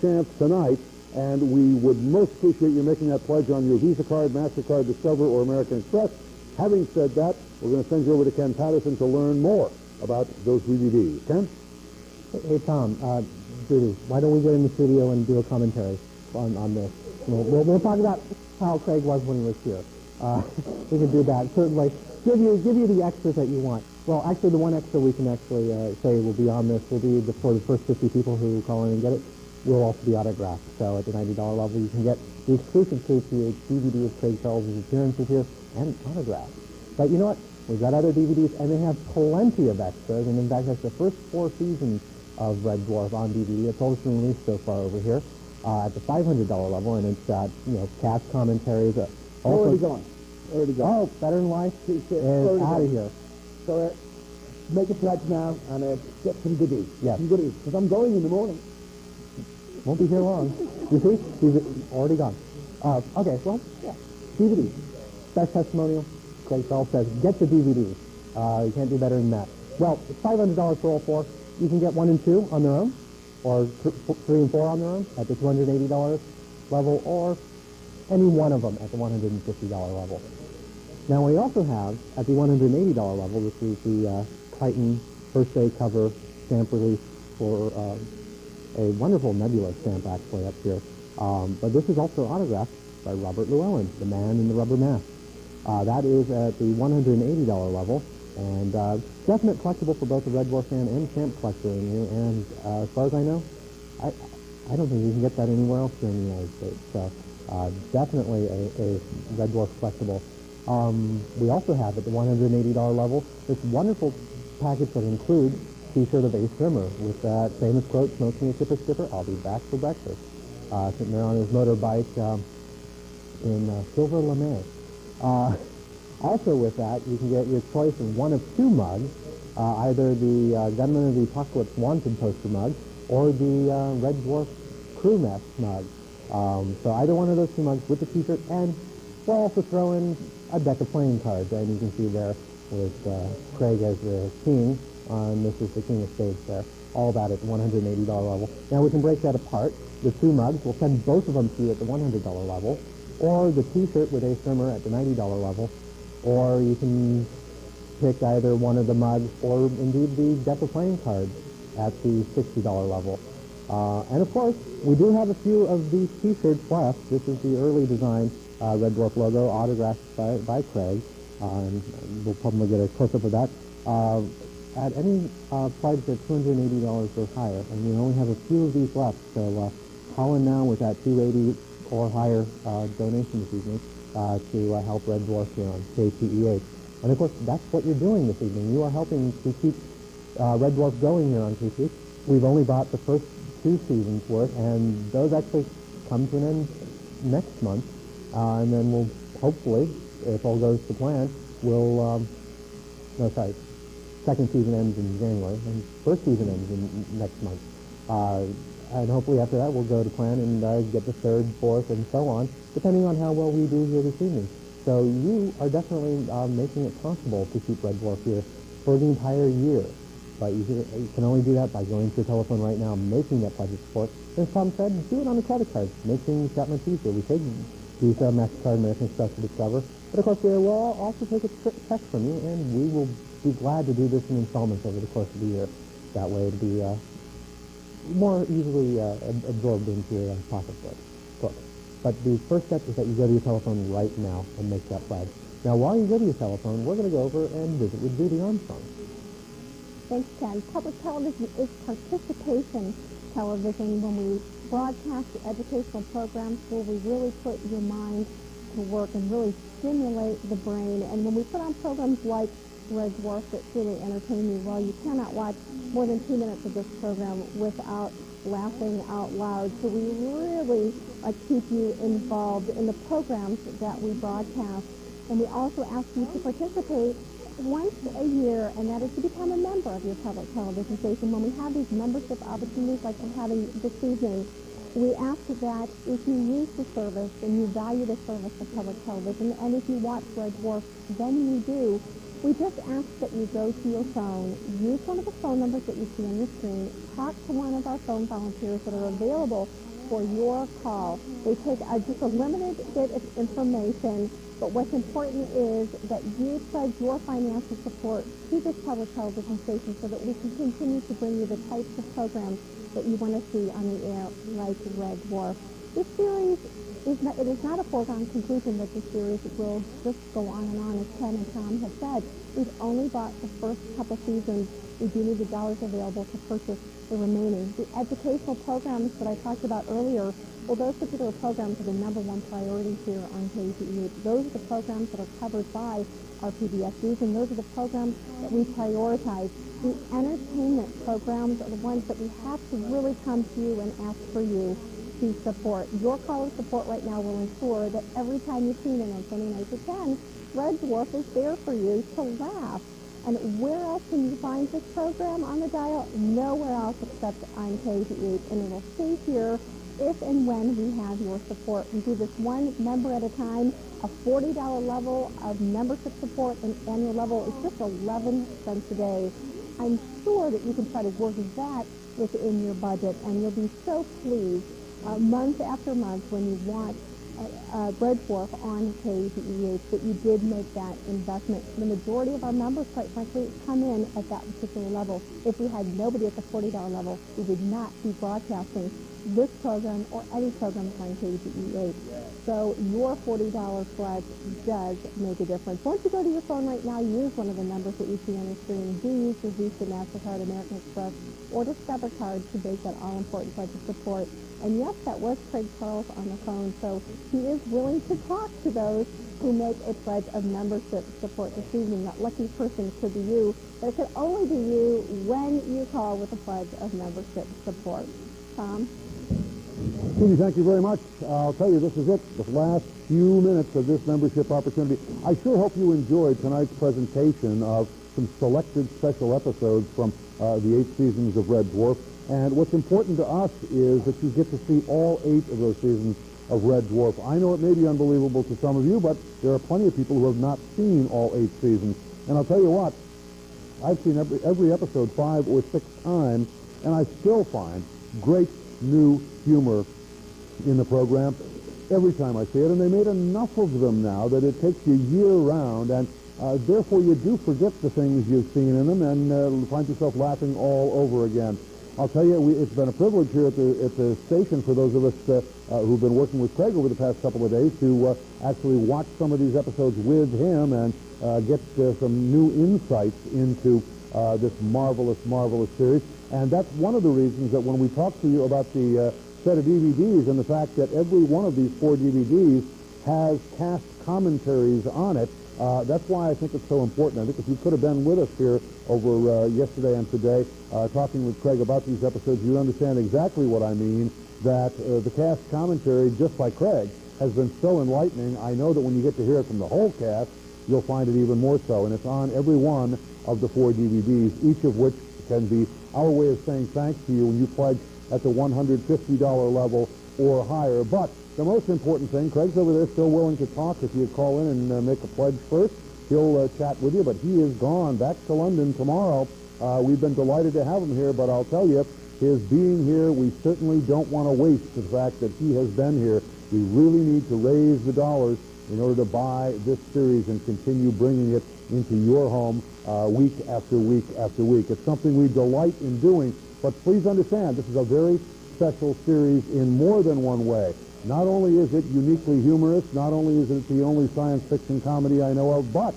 chance tonight. And we would most appreciate you making that pledge on your Visa card, MasterCard, Discover, or American Express. Having said that, we're going to send you over to Ken Patterson to learn more about those DVDs. Ken? Hey, Tom, Judy, why don't we get in the studio and do a commentary on this? We'll talk about how Craig was when he was here. We can do that. Certainly, give you the extras that you want. Well, actually, the one extra we can actually say will be on this will be for the first 50 people who call in and get it. Will also be autographed. So at the $90 level, you can get the exclusive KTH DVD of Craig Charles' appearances here and autographed. But you know what? We've got other DVDs, and they have plenty of extras. And in fact, that's the first 4 seasons of Red Dwarf on DVD. It's all been released so far over here at the $500 level, and it's got cast commentaries. Already gone. Oh, Better Than Life is out of here. So make a pledge now and get some goodies. Yes. Some goodies, because I'm going in the morning. Won't be here long. You see? He's already gone. Okay, well, yeah. DVD. Best testimonial. Craig Charles says, get the DVD. You can't do better than that. Well, it's $500 for all 4. You can get 1 and 2 on their own, or 3 and 4 on their own at the $280 level, or any one of them at the $150 level. Now, we also have, at the $180 level, this is the Titan First Day cover stamp release for a wonderful Nebula stamp, actually, up here. But this is also autographed by Robert Llewellyn, the man in the rubber mask. That is at the $180 level, and definite collectible for both the Red Dwarf fan and stamp collector in here. And as far as I know, I don't think you can get that anywhere else here in the United States. So definitely a Red Dwarf collectible. We also have at the $180 level this wonderful package that includes T-shirt of Ace Rimmer with that famous quote, "Smoking a Skipper Skipper, I'll be back for breakfast." Sitting there on his motorbike in Silver Lame. Also with that, you can get your choice of one of 2 mugs, either the Gunman of the Apocalypse Wanted poster mug or the Red Dwarf Crew Mess mug. So either one of those 2 mugs with the T-shirt, and we'll also throw in a deck of playing cards, and you can see there with Craig as the king, and this is the King of Spades there. All that at the $180 level. Now we can break that apart. The 2 mugs, we'll send both of them to you at the $100 level, or the T-shirt with Ace Rimmer at the $90 level, or you can pick either one of the mugs or indeed the deck of playing cards at the $60 level. And of course, we do have a few of these T-shirts left. This is the early design Red Dwarf logo, autographed by Craig. And we'll probably get a close-up of that. At any price of $280 or higher, and we only have a few of these left. So call in now with that $280 or higher donation this evening to help Red Dwarf here on KTEH. And of course, that's what you're doing this evening. You are helping to keep Red Dwarf going here on KTEH. We've only bought the first 2 seasons worth, and those actually come to an end next month. And then we'll hopefully, if all goes to plan, second season ends in January, and first season ends in next month. And hopefully after that we'll go to plan and get the 3rd, 4th, and so on, depending on how well we do here this evening. So you are definitely making it possible to keep Red Dwarf here for the entire year. But you can only do that by going to your telephone right now, making that pledge of support. As Tom said, do it on a credit card. Make things that much easier. We take Visa, MasterCard, American Express to Discover. But of course, we will also take a check from you, and we will be glad to do this in installments over the course of the year. That way it'll be more easily absorbed into your pocketbook. But the first step is that you go to your telephone right now and make that pledge. Now, while you go to your telephone, we're going to go over and visit with Judy Armstrong. Thanks, Ken. Public television is participation television. When we broadcast educational programs where we really put your mind to work and really stimulate the brain. And when we put on programs like Red Dwarf that really entertain you, well, you cannot watch more than 2 minutes of this program without laughing out loud. So we really keep you involved in the programs that we broadcast. And we also ask you to participate once a year, and that is to become a member of your public television station. When we have these membership opportunities like we're having this evening, we ask that if you use the service and you value the service of public television, and if you watch Red Dwarf, then you do, we just ask that you go to your phone, use one of the phone numbers that you see on your screen, talk to one of our phone volunteers that are available for your call. They take just a limited bit of information, but what's important is that you pledge your financial support to this public television station so that we can continue to bring you the types of programs that you want to see on the air, like Red Dwarf. This series it is not a foregone conclusion that this series will just go on, as Ken and Tom have said. We've only bought the first couple seasons. We do need the dollars available to purchase the remaining. The educational programs that I talked about earlier, well, those particular programs are the number one priority here on KTEH. Those are the programs that are covered by our PBSs, and those are the programs that we prioritize. The entertainment programs are the ones that we have to really come to you and ask for you to support. Your call of support right now will ensure that every time you tune in on Sunday nights at 10, Red Dwarf is there for you to laugh. And where else can you find this program on the dial? Nowhere else except on KTEH, and it'll stay here if and when we have your support. We do this one member at a time. A $40 level of membership support, an annual level is just 11 cents a day. I'm sure that you can try to work that within your budget, and you'll be so pleased month after month when you watch Red Dwarf on KTEH that you did make that investment. The majority of our members, quite frankly, come in at that particular level. If we had nobody at the $40 level, we would not be broadcasting this program or any programs on KTEH. So your $40 pledge does make a difference. Once you go to your phone right now, use one of the numbers that you see on the screen. Do use your Visa, MasterCard, American Express, or Discover card to make that all-important pledge of support. And yes, that was Craig Charles on the phone, so he is willing to talk to those who make a pledge of membership support this evening. That lucky person could be you, but it could only be you when you call with a pledge of membership support. Tom? Judy, thank you very much. I'll tell you, this is it, the last few minutes of this membership opportunity. I sure hope you enjoyed tonight's presentation of some selected special episodes from the 8 seasons of Red Dwarf. And what's important to us is that you get to see all 8 of those seasons of Red Dwarf. I know it may be unbelievable to some of you, but there are plenty of people who have not seen all 8 seasons. And I'll tell you what, I've seen every episode 5 or 6 times, and I still find great new humor in the program every time I see it. And they made enough of them now that it takes you year-round, and therefore you do forget the things you've seen in them and find yourself laughing all over again. I'll tell you, it's been a privilege here at the station for those of us who've been working with Craig over the past couple of days to actually watch some of these episodes with him and get some new insights into this marvelous, marvelous series. And that's one of the reasons that when we talk to you about the set of DVDs and the fact that every one of these 4 DVDs has cast commentaries on it, that's why I think it's so important. I think if you could have been with us here over yesterday and today talking with Craig about these episodes, you'd understand exactly what I mean, that the cast commentary, just by Craig, has been so enlightening. I know that when you get to hear it from the whole cast, you'll find it even more so. And it's on every one of the 4 DVDs, each of which can be our way of saying thanks to you when you pledge at the $150 level or higher. But the most important thing, Craig's over there still willing to talk if you call in and make a pledge first. He'll chat with you, but he is gone back to London tomorrow. We've been delighted to have him here, but I'll tell you, his being here, we certainly don't want to waste the fact that he has been here. We really need to raise the dollars in order to buy this series and continue bringing it into your home week after week after week. It's something we delight in doing, but please understand, this is a very special series in more than one way. Not only is it uniquely humorous, not only is it the only science fiction comedy I know of, but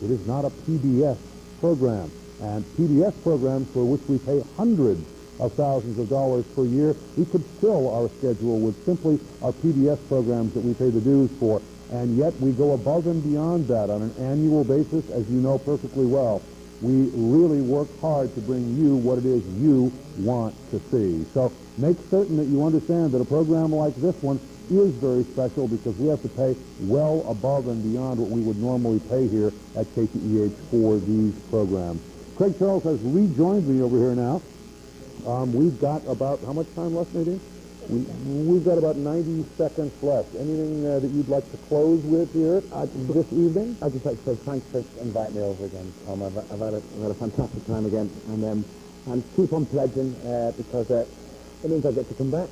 it is not a PBS program. And PBS programs for which we pay hundreds of thousands of dollars per year, we could fill our schedule with simply our PBS programs that we pay the dues for. And yet we go above and beyond that on an annual basis, as you know perfectly well. we really work hard to bring you what it is you want to see. So make certain that you understand that a program like this one is very special because we have to pay well above and beyond what we would normally pay here at KTEH for these programs. Craig Charles has rejoined me over here now. We've got about, how much time left, Nadine? We've got about 90 seconds left. Anything that you'd like to close with here this evening? I'd just like to say thanks for inviting me over again, Tom. I've had a fantastic time again, and keep on pledging because it means I get to come back.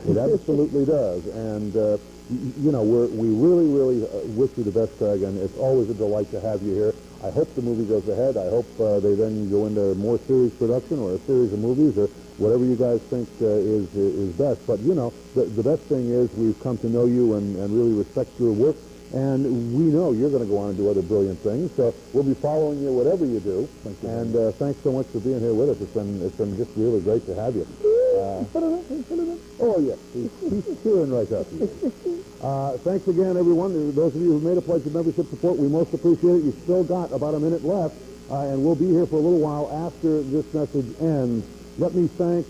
It absolutely does, and you know, we really, really wish you the best, Craig, and it's always a delight to have you here. I hope the movie goes ahead. I hope they then go into more series production or a series of movies or whatever you guys think is best. But, you know, the best thing is we've come to know you and really respect your work, and we know you're going to go on and do other brilliant things. So we'll be following you whatever you do. Thank you. And thanks so much for being here with us. It's been just really great to have you. Oh, yes. He's cheering right up. Thanks again, everyone. Those of you who made a pledge of membership support, we most appreciate it. You've still got about a minute left, and we'll be here for a little while after this message ends. Let me thank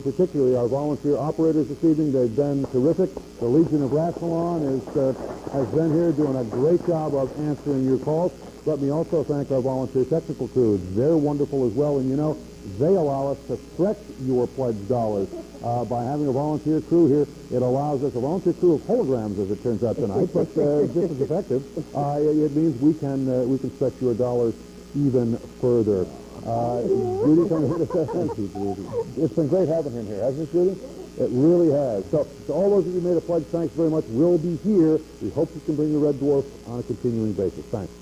particularly our volunteer operators this evening. They've been terrific. The Legion of Rassilon has been here doing a great job of answering your calls. Let me also thank our volunteer technical crew. They're wonderful as well, and you know, they allow us to stretch your pledge dollars. By having a volunteer crew here, it allows us, a volunteer crew of holograms, as it turns out tonight, but just as effective. It means we can stretch your dollars even further. Judy, come here to say thank you, Judy. It's been great having him here, hasn't it, Judy? It really has. So to all those of you who made a pledge, thanks very much. We'll be here. We hope you can bring the Red Dwarf on a continuing basis. Thanks.